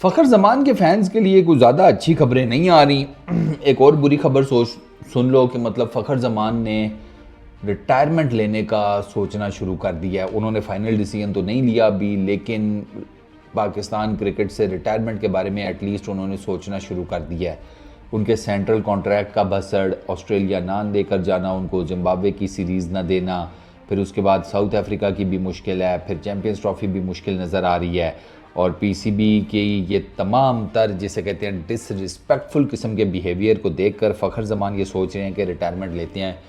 फ़खर जमान के फैंस के लिए कुछ ज़्यादा अच्छी खबरें नहीं आ रही। एक और बुरी खबर सुन लो कि मतलब फ़खर जमान ने रिटायरमेंट लेने का सोचना शुरू कर दिया है। उन्होंने फाइनल डिसीजन तो नहीं लिया अभी, लेकिन पाकिस्तान क्रिकेट से रिटायरमेंट के बारे में एटलीस्ट उन्होंने सोचना शुरू कर दिया है। उनके सेंट्रल कॉन्ट्रैक्ट का बसड़, ऑस्ट्रेलिया ना लेकर जाना, उनको जिम्बाब्वे की सीरीज़ ना देना, फिर उसके बाद साउथ अफ्रीका की भी मुश्किल है, फिर चैम्पियंस ट्रॉफी भी मुश्किल नज़र आ रही है। और पीसीबी की ये तमाम तर जिसे कहते हैं डिसरिस्पेक्टफुल किस्म के बिहेवियर को देखकर फ़खर जमान ये सोच रहे हैं कि रिटायरमेंट लेते हैं,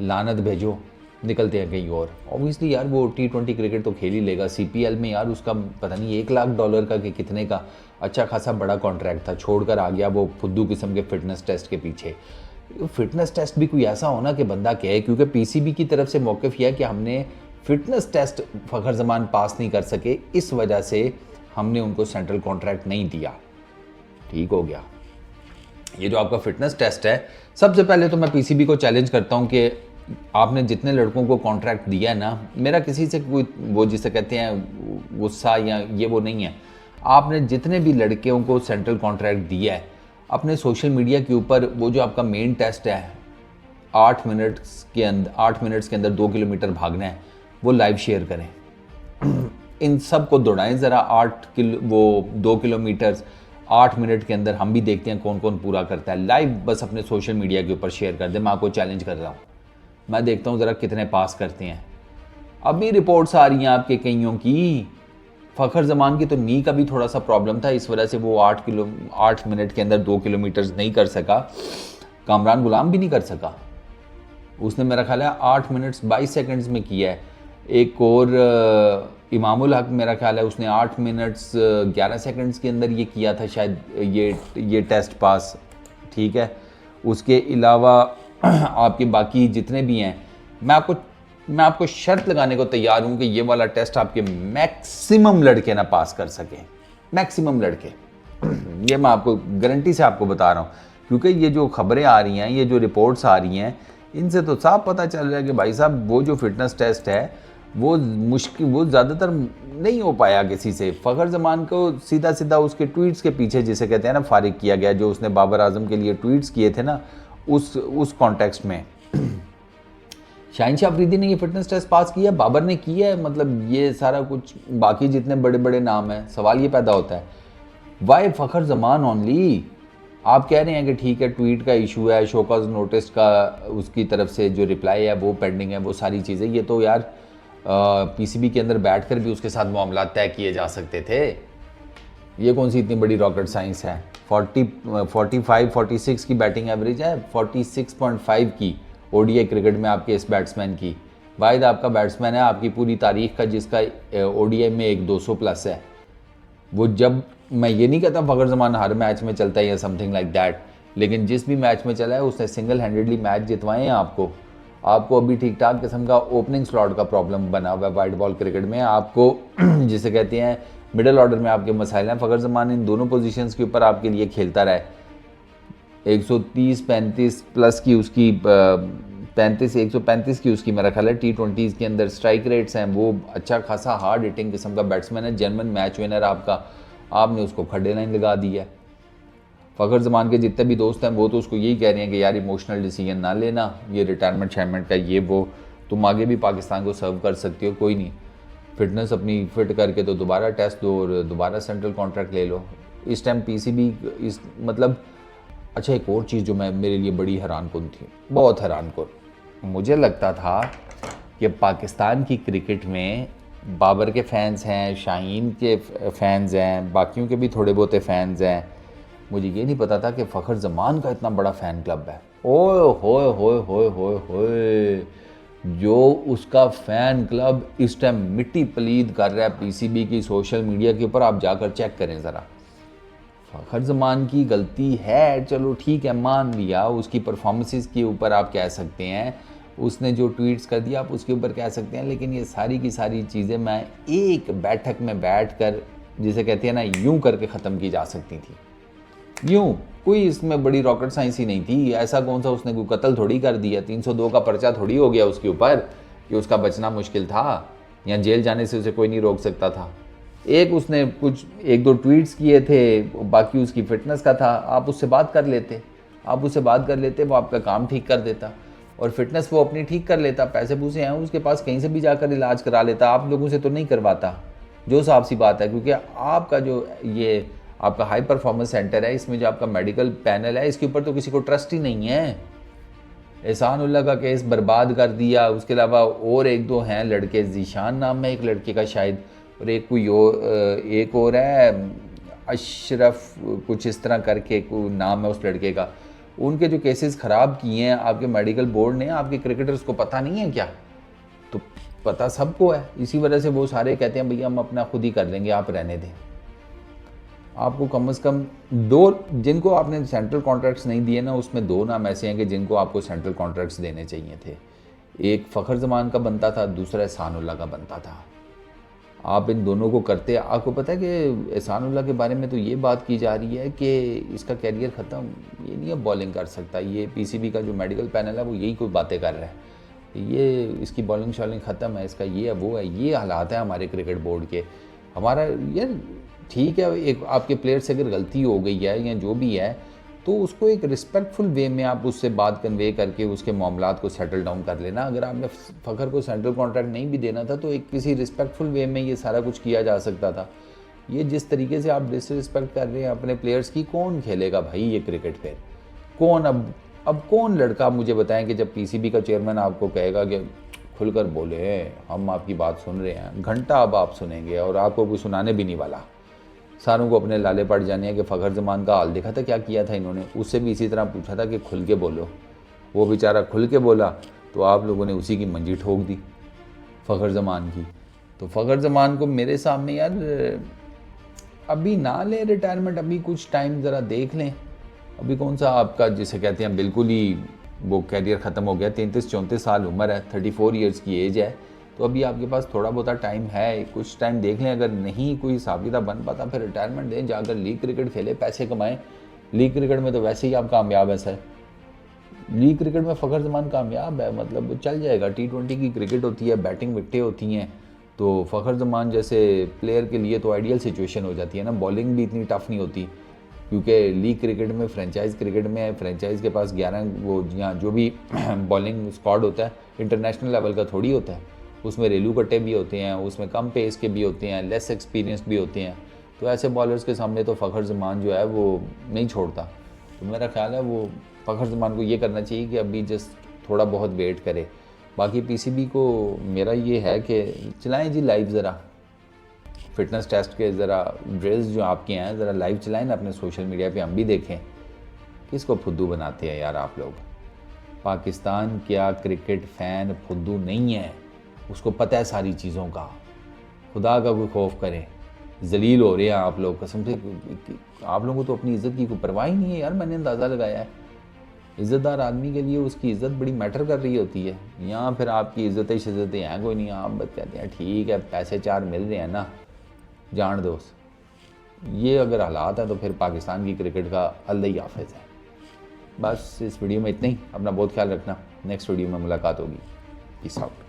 लानत भेजो, निकलते हैं कहीं और। ऑब्वियसली यार वो T20 क्रिकेट तो खेल ही लेगा। CPL में यार उसका पता नहीं $1 लाख का कि कितने का अच्छा खासा बड़ा कॉन्ट्रैक्ट था, छोड़कर आ गया वो फुद्दू किस्म के फिटनेस टेस्ट के पीछे। फिटनेस टेस्ट भी कोई ऐसा होना कि बंदा कहे, क्योंकि पीसीबी की तरफ से मौक़िफ़ यह है कि हमने फिटनेस टेस्ट फ़खर जमान पास नहीं कर सके, इस वजह से हमने उनको सेंट्रल कॉन्ट्रैक्ट नहीं दिया। ठीक हो गया। ये जो आपका फिटनेस टेस्ट है, सबसे पहले तो मैं पीसीबी को चैलेंज करता हूँ कि आपने जितने लड़कों को कॉन्ट्रैक्ट दिया है ना, मेरा किसी से कोई वो जिसे कहते हैं गुस्सा या ये वो नहीं है। आपने जितने भी लड़कियों को सेंट्रल कॉन्ट्रैक्ट दिया है, अपने सोशल मीडिया के ऊपर वो जो आपका मेन टेस्ट है 8 मिनट्स के अंदर 2 किलोमीटर भागना है, वो लाइव शेयर करें। इन सब को दौड़ाएं ज़रा 2 किलोमीटर 8 मिनट के अंदर, हम भी देखते हैं कौन कौन पूरा करता है। लाइव बस अपने सोशल मीडिया के ऊपर शेयर कर दें। मैं आपको चैलेंज कर रहा हूँ, मैं देखता हूँ ज़रा कितने पास करते हैं। अभी रिपोर्ट्स आ रही हैं आपके कईयों की, फ़खर जमान की तो नी का भी थोड़ा सा प्रॉब्लम था, इस वजह से वो 8 मिनट के अंदर 2 किलोमीटर नहीं कर सका। कामरान गुलाम भी नहीं कर सका, उसने मेरा ख्याल है 8 मिनट्स 22 सेकंड्स में किया है। एक और इमामुल हक मेरा ख्याल है उसने 8 मिनट्स 11 सेकंड्स के अंदर ये किया था शायद, ये टेस्ट पास। ठीक है, उसके अलावा आपके बाकी जितने भी हैं, मैं आपको शर्त लगाने को तैयार हूं कि ये वाला टेस्ट आपके मैक्सिमम लड़के ना पास कर सकें, मैक्सिमम लड़के। ये मैं आपको गारंटी से आपको बता रहा हूं, क्योंकि ये जो खबरें आ रही हैं, ये जो रिपोर्ट्स आ रही हैं, इनसे तो साफ पता चल रहा है कि भाई साहब वो जो फिटनेस टेस्ट है वो ज़्यादातर नहीं हो पाया किसी से। फ़खर जमान को सीधा सीधा उसके ट्वीट्स के पीछे जिसे कहते हैं ना फारिग किया गया, जो उसने बाबर आजम के लिए ट्वीट्स किए थे ना, उस कॉन्टेक्स्ट में। शाहीन शाह अफरीदी ने ये फिटनेस टेस्ट पास किया, बाबर ने किया है, मतलब ये सारा कुछ बाकी जितने बड़े बड़े नाम हैं। सवाल ये पैदा होता है वाई फ़खर जमान ओनली। आप कह रहे हैं कि ठीक है ट्वीट का इशू है, शोकॉज नोटिस का उसकी तरफ से जो रिप्लाई है वो पेंडिंग है, वो सारी चीज़ें, ये तो यार पीसीबी के अंदर बैठकर भी उसके साथ मामला तय किए जा सकते थे। ये कौन सी इतनी बड़ी रॉकेट साइंस है। 46 की बैटिंग एवरेज है, 46.5 की ओडीआई क्रिकेट में आपके इस बैट्समैन की। वाहिद आपका बैट्समैन है आपकी पूरी तारीख का जिसका ओडीआई में एक 200 प्लस है। वो जब, मैं ये नहीं कहता फ़खर जमान हर मैच में चलता है या समथिंग लाइक दैट, लेकिन जिस भी मैच में चला है उसने सिंगल हैंडेडली मैच जितवाए हैं आपको अभी ठीक ठाक किस्म का ओपनिंग स्लॉट का प्रॉब्लम बना हुआ है वाइट बॉल क्रिकेट में। आपको जिसे कहते हैं मिडिल ऑर्डर में आपके मसाइल हैं। फ़खर जमान इन दोनों पोजीशंस के ऊपर आपके लिए खेलता रहा है। 130-35 प्लस की उसकी 135 की उसकी मेरा ख्याल है T20 के अंदर स्ट्राइक रेट्स हैं। वो अच्छा खासा हार्ड हिटिंग किस्म का बैट्समैन है, जेन्युइन मैच विनर आपका। आपने उसको खड्डे लाइन लगा दी है। फ़खर जमान के जितने भी दोस्त हैं वो तो उसको यही कह रहे हैं कि यार इमोशनल डिसीजन ना लेना, ये रिटायरमेंट शायरमेंट का ये वो, तुम आगे भी पाकिस्तान को सर्व कर सकती हो, कोई नहीं, फिटनेस अपनी फिट करके तो दोबारा टेस्ट दो और दोबारा सेंट्रल कॉन्ट्रैक्ट ले लो। इस टाइम पीसीबी इस मतलब अच्छा, एक और चीज़ जो मेरे लिए बड़ी हैरान कुन थी, बहुत हैरान कुन, मुझे लगता था कि पाकिस्तान की क्रिकेट में बाबर के फ़ैन्स हैं, शाहीन के फ़ैन्स हैं, बाकियों के भी थोड़े बहुत फ़ैन्स हैं। मुझे ये नहीं पता था कि फ़खर जमान का इतना बड़ा फ़ैन क्लब है। ओए होए होए होए होए होए, जो उसका फ़ैन क्लब इस टाइम मिट्टी पलीद कर रहा है पीसीबी की सोशल मीडिया के ऊपर, आप जाकर चेक करें ज़रा। फ़खर जमान की गलती है, चलो ठीक है, मान लिया, उसकी परफॉर्मेंसेस के ऊपर आप कह सकते हैं, उसने जो ट्वीट्स कर दिया आप उसके ऊपर कह सकते हैं, लेकिन ये सारी की सारी चीज़ें मैं एक बैठक में बैठकर जिसे कहते हैं ना यूं करके ख़त्म की जा सकती थी। यूं, कोई इसमें बड़ी रॉकेट साइंस ही नहीं थी। ऐसा कौन सा उसने कोई कत्ल थोड़ी कर दिया, 302 का पर्चा थोड़ी हो गया उसके ऊपर कि उसका बचना मुश्किल था या जेल जाने से उसे कोई नहीं रोक सकता था। एक उसने कुछ 1-2 ट्वीट्स किए थे, बाकी उसकी फ़िटनेस का था। आप उससे बात कर लेते, वो आपका काम ठीक कर देता, और फ़िटनेस वो अपनी ठीक कर लेता। पैसे पूसे हैं उसके पास, कहीं से भी जाकर इलाज करा लेता, आप लोगों से तो नहीं करवाता। जो साफ सी बात है, क्योंकि आपका जो ये आपका हाई परफॉर्मेंस सेंटर है, इसमें जो आपका मेडिकल पैनल है, इसके ऊपर तो किसी को ट्रस्ट ही नहीं है। एहसानुल्लाह का केस बर्बाद कर दिया, उसके अलावा और 1-2 हैं लड़के, ज़ीशान नाम है एक लड़के का शायद, और एक और है अशरफ कुछ इस तरह करके कोई नाम है उस लड़के का। उनके जो केसेस ख़राब किए हैं आपके मेडिकल बोर्ड ने, आपके क्रिकेटर्स को पता नहीं है क्या? तो पता सबको है, इसी वजह से वो सारे कहते हैं भैया हम अपना खुद ही कर लेंगे, आप रहने दें। आपको कम से कम 2 जिनको आपने सेंट्रल कॉन्ट्रैक्ट्स नहीं दिए ना, उसमें 2 नाम ऐसे हैं कि जिनको आपको सेंट्रल कॉन्ट्रैक्ट्स देने चाहिए थे। एक फ़खर ज़मान का बनता था, दूसरा एहसानुल्लाह का बनता था। आप इन दोनों को करते, आपको पता है कि एहसानुल्लाह के बारे में तो ये बात की जा रही है कि इसका कैरियर ख़त्म, ये नहीं अब बॉलिंग कर सकता। ये पीसीबी का जो मेडिकल पैनल है वो यही कोई बातें कर रहा है, ये इसकी बॉलिंग शॉलिंग ख़त्म है, इसका ये है वो है। ये हालात है हमारे क्रिकेट बोर्ड के। हमारा यार ठीक है, एक आपके प्लेयर से अगर गलती हो गई है या जो भी है, तो उसको एक रिस्पेक्टफुल वे में आप उससे बात कन्वे करके उसके मामलात को सेटल डाउन कर लेना। अगर आपने फ़खर को सेंट्रल कॉन्ट्रैक्ट नहीं भी देना था तो एक किसी रिस्पेक्टफुल वे में ये सारा कुछ किया जा सकता था। ये जिस तरीके से आप डिसरिस्पेक्ट कर रहे हैं अपने प्लेयर्स की, कौन खेलेगा भाई ये क्रिकेट फिर? कौन अब कौन लड़का मुझे बताएं कि जब पीसीबी का चेयरमैन आपको कहेगा कि खुलकर बोले, हम आपकी बात सुन रहे हैं, घंटा अब आप सुनेंगे और आपको कोई सुनाने भी नहीं वाला। सारों को अपने लाले पड़ जाने हैं कि फ़खर ज़मान का हाल देखा था क्या किया था इन्होंने, उससे भी इसी तरह पूछा था कि खुल के बोलो, वो बेचारा खुल के बोला तो आप लोगों ने उसी की मंजी ठोक दी फ़खर ज़मान की। तो फ़खर ज़मान को मेरे सामने यार अभी ना लें रिटायरमेंट, अभी कुछ टाइम ज़रा देख लें। अभी कौन सा आपका जिसे कहते हैं बिल्कुल ही वो कैरियर ख़त्म हो गया, 33-34 साल उम्र है, 34 ईयर्स की एज है, तो अभी आपके पास थोड़ा बहुत टाइम है, कुछ टाइम देख लें। अगर नहीं कोई साबिता बन पाता फिर रिटायरमेंट दें, जाकर लीग क्रिकेट खेले, पैसे कमाएं। लीग क्रिकेट में तो वैसे ही आप कामयाब हैं सर, लीग क्रिकेट में फ़खर ज़मान कामयाब है, मतलब वो चल जाएगा। T20 की क्रिकेट होती है, बैटिंग विकटें होती हैं, तो फ़खर ज़मान जैसे प्लेयर के लिए तो आइडियल सिचुएशन हो जाती है ना। बॉलिंग भी इतनी टफ नहीं होती, क्योंकि लीग क्रिकेट में फ्रेंचाइज क्रिकेट में फ्रेंचाइज के पास 11 वो यहाँ जो भी बॉलिंग स्क्वाड होता है इंटरनेशनल लेवल का थोड़ी होता है, उसमें रेलू कट्टे भी होते हैं, उसमें कम पेस के भी होते हैं, लेस एक्सपीरियंस भी होते हैं। तो ऐसे बॉलर्स के सामने तो फ़खर ज़मान जो है वो नहीं छोड़ता। तो मेरा ख्याल है वो फ़खर ज़मान को ये करना चाहिए कि अभी जस्ट थोड़ा बहुत वेट करे। बाकी पीसीबी को मेरा ये है कि चलाएं जी लाइव, ज़रा फिटनेस टेस्ट के ज़रा ड्रिल्स जो आपके हैं ज़रा लाइव चलाएं ना अपने सोशल मीडिया पे, हम भी देखें। किसको फुद्दू बनाते हैं यार आप लोग? पाकिस्तान क्या क्रिकेट फ़ैन फुद्दू नहीं है, उसको पता है सारी चीज़ों का। खुदा का कोई खौफ करें, जलील हो रहे हैं आप लोग कसम से। आप लोगों को तो अपनी इज़्ज़त की कोई परवाह ही नहीं है यार। मैंने अंदाज़ा लगाया है इज़्ज़तदार आदमी के लिए उसकी इज़्ज़त बड़ी मैटर कर रही होती है। यहाँ फिर आपकी इज़्ज़तें शिज़्ज़तें हैं कोई नहीं, आप बस कहते हैं ठीक है पैसे 4 मिल रहे हैं ना, जान दो। ये अगर हालात हैं तो फिर पाकिस्तान की क्रिकेट का अल्लाह ही हाफ़िज़ है। बस इस वीडियो में इतना ही, अपना बहुत ख्याल रखना, नेक्स्ट वीडियो में मुलाकात होगी। Peace out.